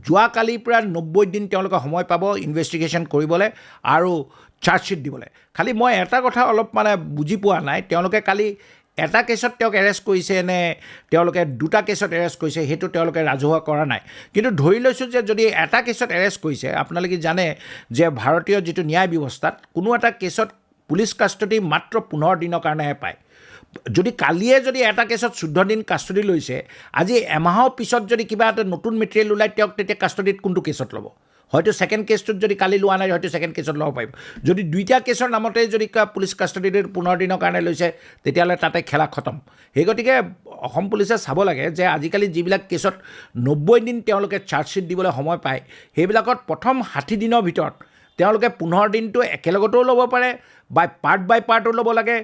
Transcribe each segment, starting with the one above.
যোৱাকালিৰ পৰা 90 দিন তেওঁলোকে সময় পাব ইনভেষ্টিগেশ্যন কৰিবলৈ আৰু চাৰ্জশ্বীট দিবলৈ। খালি মই এটা কথা অলপ মানে বুজি পোৱা নাই, তেওঁলোকে কালি এটা কেছত তেওঁক এৰেষ্ট কৰিছে নে তেওঁলোকে দুটা কেছত এৰেষ্ট কৰিছে সেইটো তেওঁলোকে ৰাজহুৱা কৰা নাই। কিন্তু ধৰি লৈছোঁ যে যদি এটা কেছত এৰেষ্ট কৰিছে, আপোনালোকে জানে যে ভাৰতীয় যিটো ন্যায় ব্যৱস্থাত কোনো এটা কেছত পুলিচ কাষ্টডি মাত্ৰ 15 দিনৰ কাৰণেহে পায়। যদি কালিয়ে যদি এটা কেছত 14 দিন কাষ্টডি লৈছে, আজি এমাহৰ পিছত যদি কিবা এটা নতুন মেটেৰিয়েল ওলায় তেওঁক তেতিয়া কাষ্টডিত কোনটো কেছত ল'ব? হয়তো ছেকেণ্ড কেছটোত যদি কালি লোৱা নাই হয়তো ছেকেণ্ড কেছত ল'ব পাৰিব। যদি দুইটা কেছৰ নামতে যদি পুলিচ কাষ্টডিত 15 দিনৰ কাৰণে লৈছে তেতিয়াহ'লে তাতে খেলা খতম। সেই গতিকে অসম পুলিচে চাব লাগে যে আজিকালি যিবিলাক কেছত 90 দিন তেওঁলোকে চাৰ্জশ্বীট দিবলৈ সময় পায়, সেইবিলাকত প্ৰথম 60 দিনৰ ভিতৰত তেওঁলোকে 15 দিনটো একেলগতেও ল'ব পাৰে, বাই পাৰ্টো ল'ব লাগে,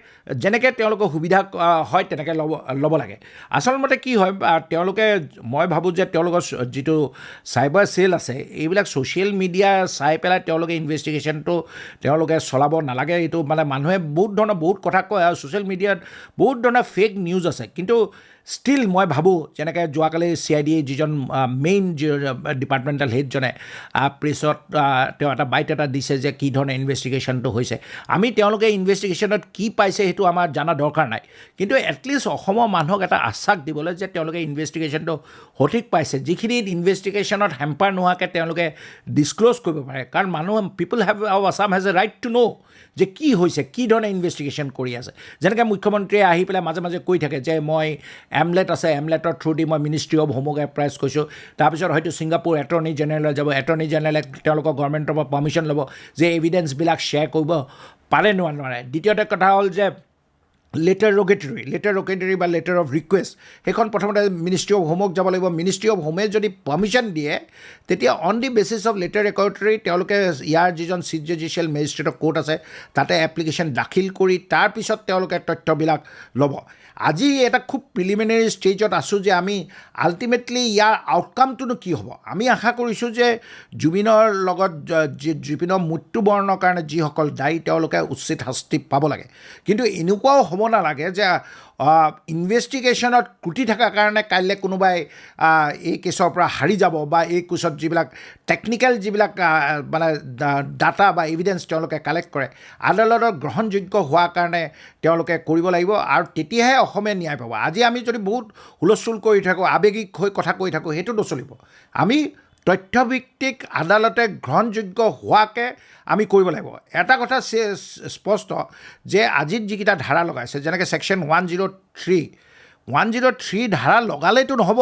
যেনেকৈ তেওঁলোকৰ সুবিধা হয় তেনেকৈ ল'ব লাগে। আচলমতে কি হয়, তেওঁলোকে মই ভাবোঁ যে তেওঁলোকৰ যিটো চাইবাৰ চেল আছে, এইবিলাক ছ'চিয়েল মিডিয়া চাই পেলাই তেওঁলোকে ইনভেষ্টিগেশ্যনটো তেওঁলোকে চলাব নালাগে। এইটো মানে মানুহে বহুত কথা কয় আৰু ছ'চিয়েল মিডিয়াত বহুত ধৰণৰ ফেক নিউজ আছে। কিন্তু ষ্টিল মই ভাবোঁ যেনেকৈ যোৱাকালি CID যিজন মেইন ডিপাৰ্টমেণ্টেল হেডজনে প্ৰেছত তেওঁ এটা বাইট এটা দিছে যে কি ধৰণে ইনভেষ্টিগেশ্যনটো হৈছে। আমি তেওঁলোকে ইনভেষ্টিগেশ্যনত কি পাইছে সেইটো আমাৰ জানা দৰকাৰ নাই, কিন্তু এটলিষ্ট অসমৰ মানুহক এটা আশ্বাস দিবলৈ যে তেওঁলোকে ইনভেষ্টিগেশ্যনটো সঠিক পাইছে, যিখিনি ইনভেষ্টিগেশ্যনত হেম্পাৰ নোহোৱাকৈ তেওঁলোকে ডিছক্ল'জ কৰিব পাৰে। কাৰণ people of Assam has a right to know' যে কি হৈছে, কি ধৰণে ইনভেষ্টিগেশ্যন কৰি আছে। যেনেকৈ মুখ্যমন্ত্ৰীয়ে আহি পেলাই মাজে মাজে কৈ থাকে যে মই এমলেট আছে, এমলেটৰ থ্ৰুদি মই মিনিষ্ট্ৰী অফ হোমক এপ্ৰাইজ কৰিছোঁ। তাৰপিছত হয়তো ছিংগাপুৰ এটৰ্নি জেনেৰেললৈ যাব, এটৰ্নি জেনেৰেলে তেওঁলোকৰ গভৰ্ণমেণ্টৰ পৰা পাৰ্মিশ্যন ল'ব যে এভিডেঞ্চবিলাক শ্বেয়াৰ কৰিব পাৰে নোৱাৰে। দ্বিতীয়তে কথা হ'ল যে লেটাৰ ৰগেটৰী বা লেটাৰ অফ ৰিকুৱেষ্ট, সেইখন প্ৰথমতে মিনিষ্ট্ৰী অফ হোমক যাব লাগিব। মিনিষ্ট্ৰী অফ হোমে যদি পাৰ্মিশ্যন দিয়ে তেতিয়া on the basis of letter rogatory তেওঁলোকে ইয়াৰ যিজন চিফ জুডিচিয়েল মেজিষ্ট্ৰেটৰ কোৰ্ট আছে তাতে এপ্লিকেশ্যন দাখিল কৰি তাৰপিছত তেওঁলোকে তথ্যবিলাক ল'ব। আজি এটা খুব প্ৰিলিমিনেৰী ষ্টেজত আছোঁ যে আমি আল্টিমেটলি ইয়াৰ আউটকামটোনো কি হ'ব। আমি আশা কৰিছোঁ যে জুবিনৰ লগত জুবিনৰ মৃত্যুবৰণৰ কাৰণে যিসকল দায়ী তেওঁলোকে উচিত শাস্তি পাব লাগে। কিন্তু এনেকুৱাও হ'ব নালাগে যে ইনভেষ্টিগেশ্যনত ক্ৰুটি থকাৰ কাৰণে কাইলৈ কোনোবাই এই কেছৰ পৰা হাৰি যাব বা এই কেছত যিবিলাক টেকনিকেল যিবিলাক মানে ডাটা বা এভিডেঞ্চ তেওঁলোকে কালেক্ট কৰে আদালতৰ গ্ৰহণযোগ্য হোৱাৰ কাৰণে তেওঁলোকে কৰিব লাগিব, আৰু তেতিয়াহে অসমে ন্যায় পাব। আজি আমি যদি বহুত হুলস্থুল কৰি থাকোঁ, আৱেগিক হৈ কথা কৈ থাকোঁ, সেইটো নচলিব। আমি তথ্যভিত্তিক আদালতে গ্ৰহণযোগ্য হোৱাকৈ আমি কৰিব লাগিব। এটা কথা স্পষ্ট যে আজিত যিকেইটা ধাৰা লগাইছে, যেনেকৈ ছেকশ্যন 103 ধাৰা লগালেতো নহ'ব।